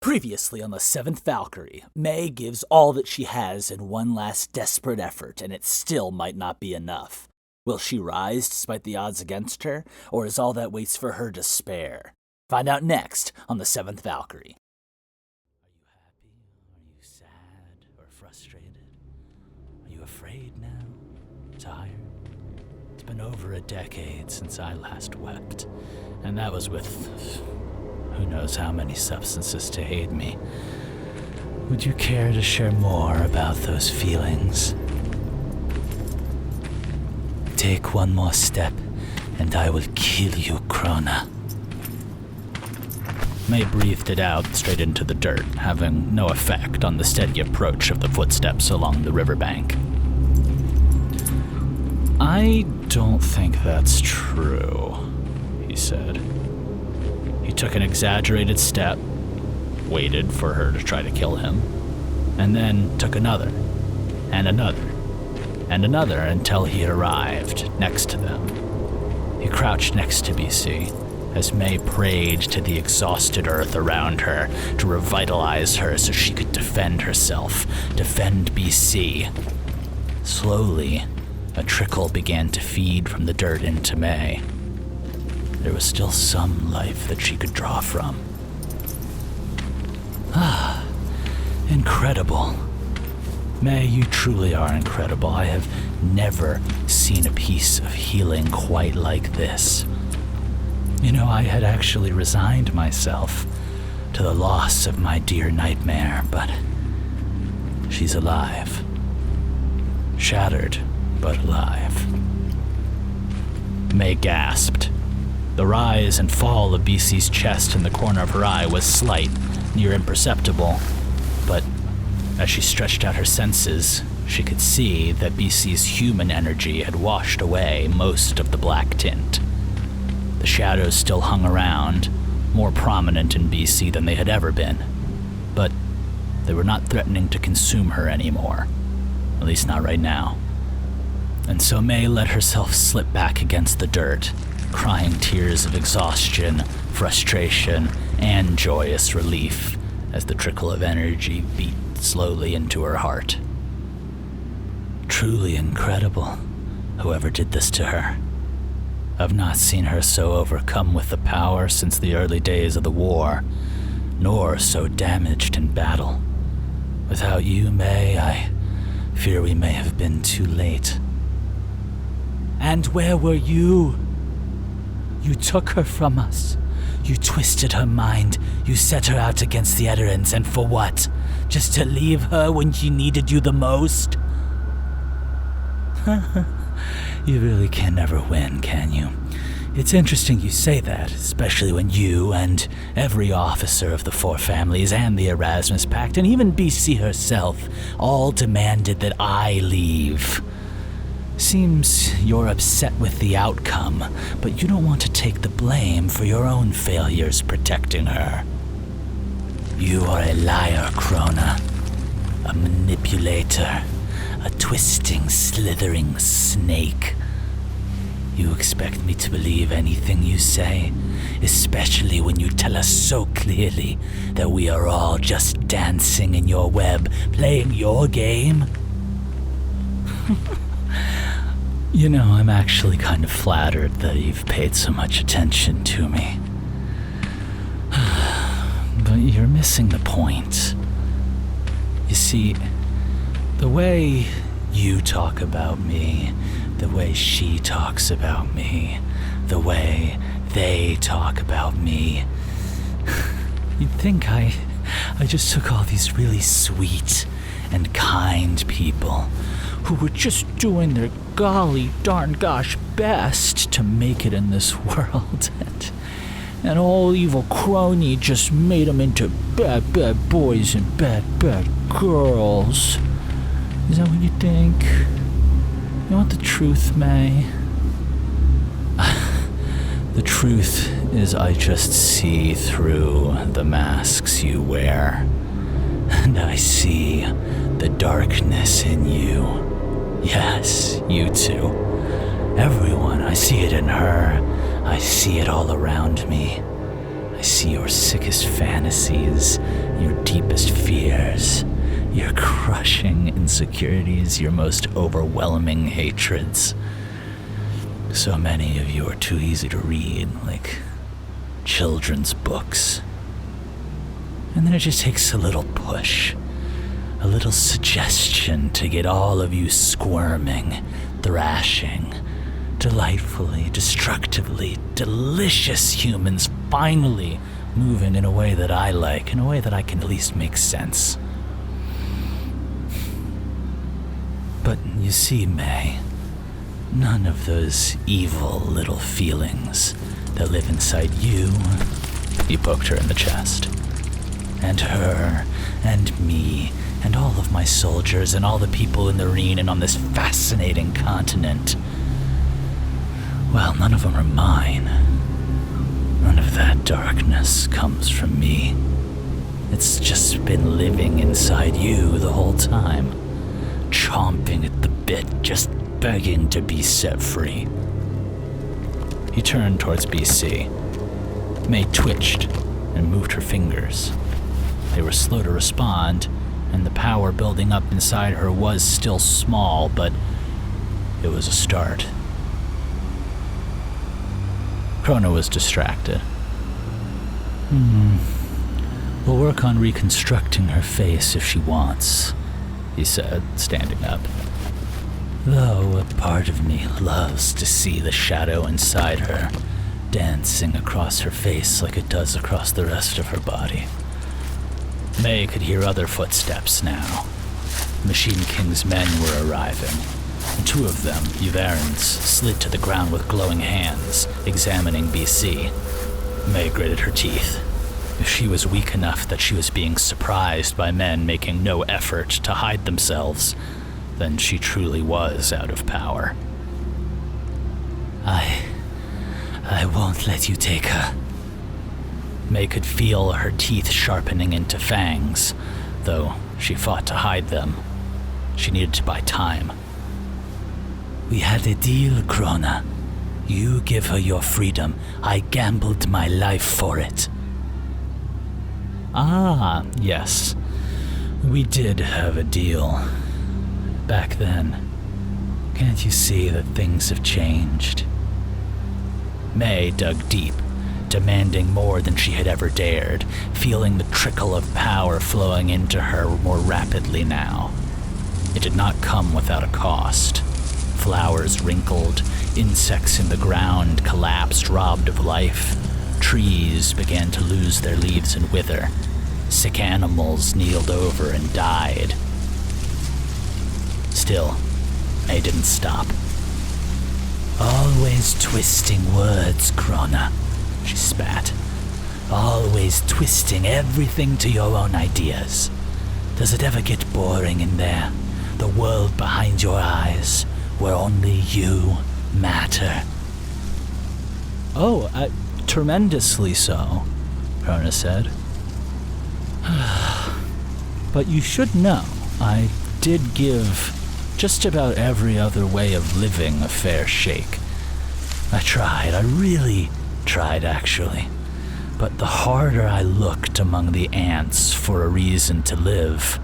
Previously on the Seventh Valkyrie, May gives all that she has in one last desperate effort, and it still might not be enough. Will she rise despite the odds against her, or is all that waits for her despair? Find out next on the Seventh Valkyrie. Are you happy? Are you sad or frustrated? Are you afraid now? Tired? It's been over a decade since I last wept, and that was with who knows how many substances to aid me. Would you care to share more about those feelings? Take one more step, and I will kill you, Krona. May breathed it out straight into the dirt, having no effect on the steady approach of the footsteps along the riverbank. I don't think that's true, he said. He took an exaggerated step, waited for her to try to kill him, and then took another, and another, and another until he had arrived next to them. He crouched next to BC as May prayed to the exhausted earth around her to revitalize her so she could defend herself, defend BC. Slowly, a trickle began to feed from the dirt into May. There was still some life that she could draw from. Ah, incredible. May, you truly are incredible. I have never seen a piece of healing quite like this. You know, I had actually resigned myself to the loss of my dear nightmare, but she's alive. Shattered, but alive. May gasped. The rise and fall of BC's chest in the corner of her eye was slight, near imperceptible, but as she stretched out her senses, she could see that BC's human energy had washed away most of the black tint. The shadows still hung around, more prominent in BC than they had ever been, but they were not threatening to consume her anymore, at least not right now. And so May let herself slip back against the dirt, crying tears of exhaustion, frustration, and joyous relief as the trickle of energy beat slowly into her heart. Truly incredible, whoever did this to her. I've not seen her so overcome with the power since the early days of the war, nor so damaged in battle. Without you, May, I fear we may have been too late. And where were you? You took her from us. You twisted her mind. You set her out against the Eterans, and for what? Just to leave her when she needed you the most? You really can never win, can you? It's interesting you say that, especially when you and every officer of the Four Families and the Erasmus Pact, and even BC herself, all demanded that I leave. Seems you're upset with the outcome, but you don't want to take the blame for your own failures protecting her. You are a liar, Krona. A manipulator. A twisting, slithering snake. You expect me to believe anything you say, especially when you tell us so clearly that we are all just dancing in your web, playing your game? You know, I'm actually kind of flattered that you've paid so much attention to me. But you're missing the point. You see, the way you talk about me, the way she talks about me, the way they talk about me, you'd think I just took all these really sweet and kind people who were just doing their golly darn gosh best to make it in this world, and all evil crony just made them into bad boys and bad girls. Is that what you think? You want the truth, May? The truth is I just see through the masks you wear, and I see the darkness in you. Yes, you too. Everyone, I see it in her. I see it all around me. I see your sickest fantasies, your deepest fears, your crushing insecurities, your most overwhelming hatreds. So many of you are too easy to read, like children's books. And then it just takes a little push, a little suggestion to get all of you squirming, thrashing, delightfully, destructively, delicious humans finally moving in a way that I like, in a way that I can at least make sense. But you see, May, none of those evil little feelings that live inside you, he poked her in the chest, and her, and me, and all of my soldiers, and all the people in the arena and on this fascinating continent. Well, none of them are mine. None of that darkness comes from me. It's just been living inside you the whole time, chomping at the bit, just begging to be set free. He turned towards BC. May twitched and moved her fingers. They were slow to respond, and the power building up inside her was still small, but it was a start. Krona was distracted. We'll work on reconstructing her face if she wants, he said, standing up. Though a part of me loves to see the shadow inside her dancing across her face like it does across the rest of her body. May could hear other footsteps now. Machine King's men were arriving. And two of them, Yverns, slid to the ground with glowing hands, examining BC. May gritted her teeth. If she was weak enough that she was being surprised by men making no effort to hide themselves, then she truly was out of power. I won't let you take her. May could feel her teeth sharpening into fangs, though she fought to hide them. She needed to buy time. We had a deal, Krona. You give her your freedom. I gambled my life for it. Ah, yes. We did have a deal. Back then. Can't you see that things have changed? May dug deep, demanding more than she had ever dared, feeling the trickle of power flowing into her more rapidly now. It did not come without a cost. Flowers wrinkled, insects in the ground collapsed, robbed of life. Trees began to lose their leaves and wither. Sick animals kneeled over and died. Still, May didn't stop. Always twisting words, Krona, she spat. Always twisting everything to your own ideas. Does it ever get boring in there? The world behind your eyes, where only you matter. Oh, tremendously so, Krona said. But you should know, I did give just about every other way of living a fair shake. I really tried actually. But the harder I looked among the ants for a reason to live,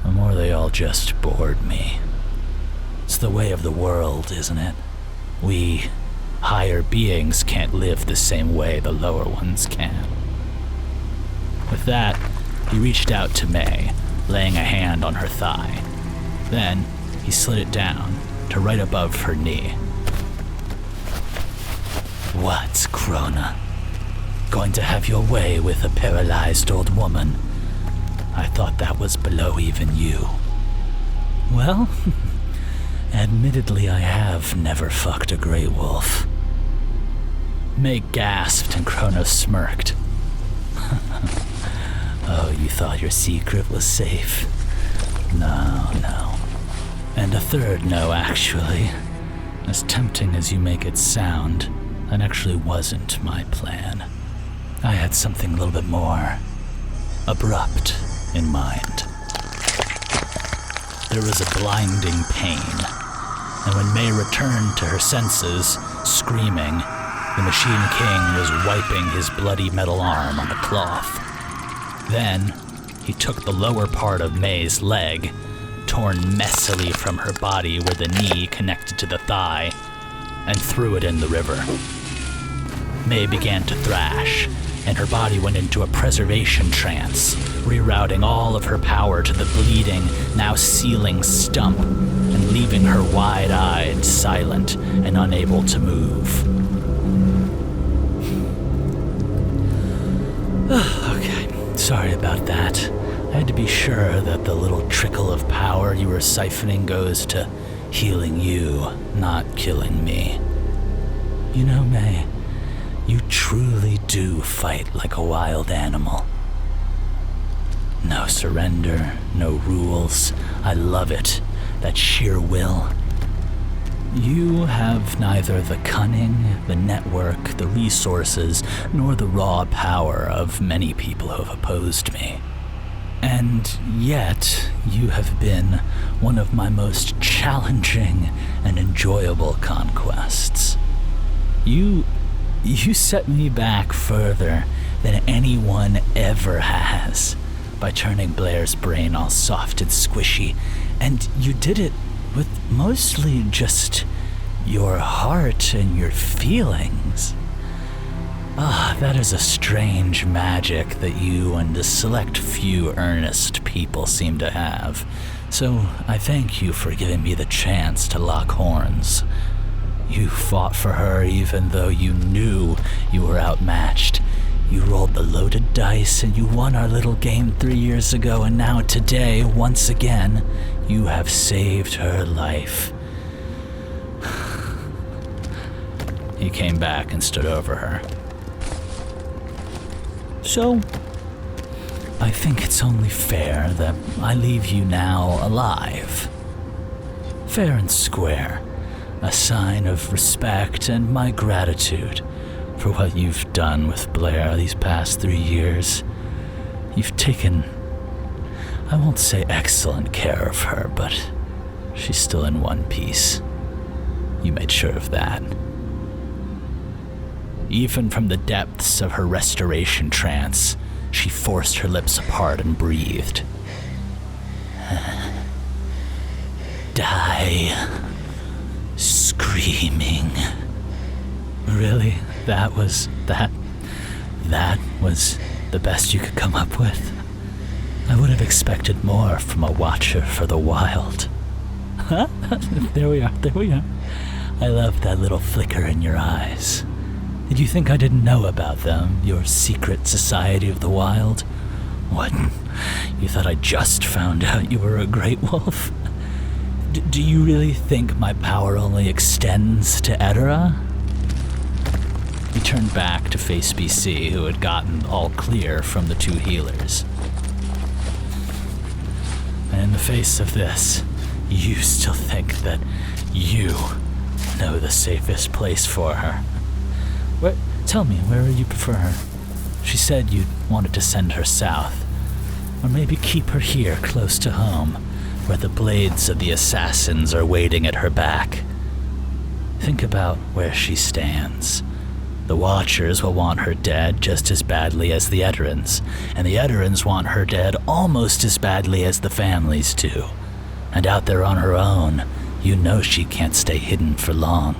the more they all just bored me. It's the way of the world, isn't it? We higher beings can't live the same way the lower ones can. With that, he reached out to May, laying a hand on her thigh. Then, he slid it down to right above her knee. What, Krona? Going to have your way with a paralyzed old woman? I thought that was below even you. Well, admittedly I have never fucked a grey wolf. May gasped and Krona smirked. Oh, you thought your secret was safe? No. And a third no, actually. As tempting as you make it sound, that actually wasn't my plan. I had something a little bit more abrupt in mind. There was a blinding pain, and when May returned to her senses, screaming, The Machine King was wiping his bloody metal arm on a cloth. Then, he took the lower part of May's leg, torn messily from her body where the knee connected to the thigh, and threw it in the river. May began to thrash, and her body went into a preservation trance, rerouting all of her power to the bleeding, now sealing stump, and leaving her wide-eyed, silent, and unable to move. Okay, sorry about that. I had to be sure that the little trickle of power you were siphoning goes to healing you, not killing me. You know, May, you truly do fight like a wild animal. No surrender, no rules. I love it. That sheer will. You have neither the cunning, the network, the resources, nor the raw power of many people who have opposed me. And yet, you have been one of my most challenging and enjoyable conquests. You set me back further than anyone ever has by turning Blair's brain all soft and squishy, and you did it with mostly just your heart and your feelings. That is a strange magic that you and the select few earnest people seem to have. So I thank you for giving me the chance to lock horns. You fought for her even though you knew you were outmatched. You rolled the loaded dice and you won our little game 3 years ago, and now today, once again, you have saved her life. He came back and stood over her. So, I think it's only fair that I leave you now alive. Fair and square. A sign of respect and my gratitude for what you've done with Blair these past 3 years. You've taken, I won't say excellent care of her, but she's still in one piece. You made sure of that. Even from the depths of her restoration trance, she forced her lips apart and breathed. Die. Screaming. Really? That was the best you could come up with? I would have expected more from a watcher for the wild. Huh? There we are. I love that little flicker in your eyes. Did you think I didn't know about them, your secret society of the wild? What? You thought I just found out you were a great wolf? Do you really think my power only extends to Edera? He turned back to face BC, who had gotten all clear from the 2 healers. And in the face of this, you still think that you know the safest place for her. Tell me, where would you prefer her? She said you wanted to send her south, or maybe keep her here close to home, where the blades of the assassins are waiting at her back. Think about where she stands. The Watchers will want her dead just as badly as the Ederans, and the Ederans want her dead almost as badly as the families do. And out there on her own, you know she can't stay hidden for long.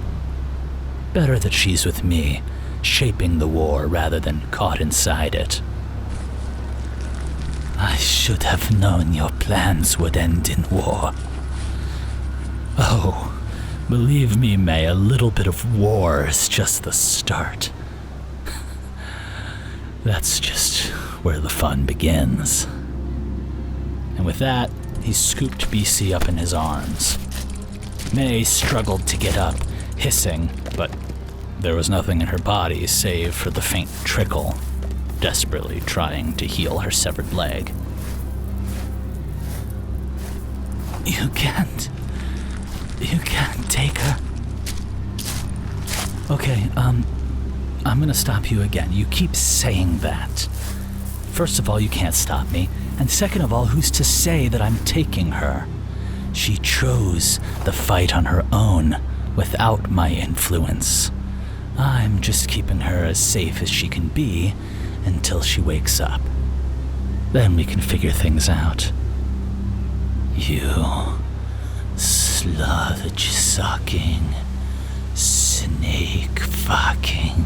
Better that she's with me, shaping the war rather than caught inside it. I should have known your plans would end in war. Oh, believe me, May, a little bit of war is just the start. That's just where the fun begins. And with that, he scooped BC up in his arms. May struggled to get up, hissing, but there was nothing in her body save for the faint trickle, desperately trying to heal her severed leg. You can't take her. Okay, I'm gonna stop you again. You keep saying that. First of all, you can't stop me, and second of all, who's to say that I'm taking her? She chose the fight on her own, without my influence. I'm just keeping her as safe as she can be until she wakes up. Then we can figure things out. You sludge-sucking, snake-fucking.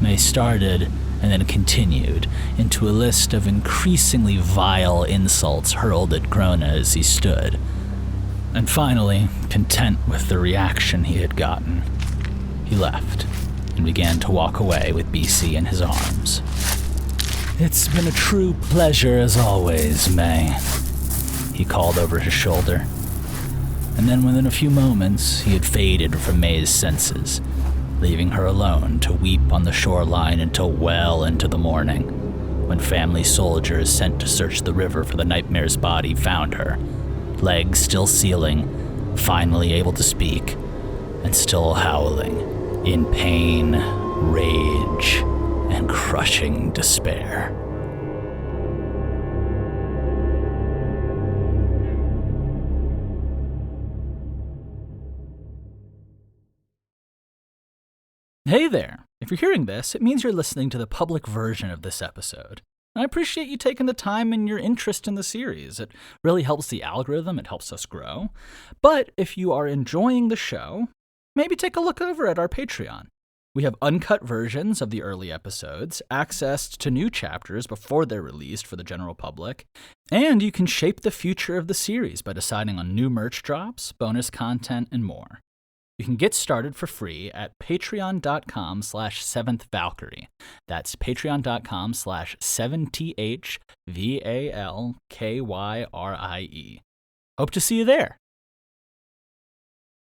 They started and then continued into a list of increasingly vile insults hurled at Krona as he stood. And finally, content with the reaction he had gotten, he left and began to walk away with BC in his arms. It's been a true pleasure as always, May, he called over his shoulder. And then within a few moments, he had faded from May's senses, leaving her alone to weep on the shoreline until well into the morning, when family soldiers sent to search the river for the nightmare's body found her, legs still sealing, finally able to speak, and still howling in pain, rage, and crushing despair. Hey there! If you're hearing this, it means you're listening to the public version of this episode. I appreciate you taking the time and your interest in the series. It really helps the algorithm, it helps us grow. But if you are enjoying the show, maybe take a look over at our Patreon. We have uncut versions of the early episodes, access to new chapters before they're released for the general public, and you can shape the future of the series by deciding on new merch drops, bonus content, and more. You can get started for free at patreon.com/Seventh Valkyrie. That's patreon.com/7THVALKYRIE. Hope to see you there.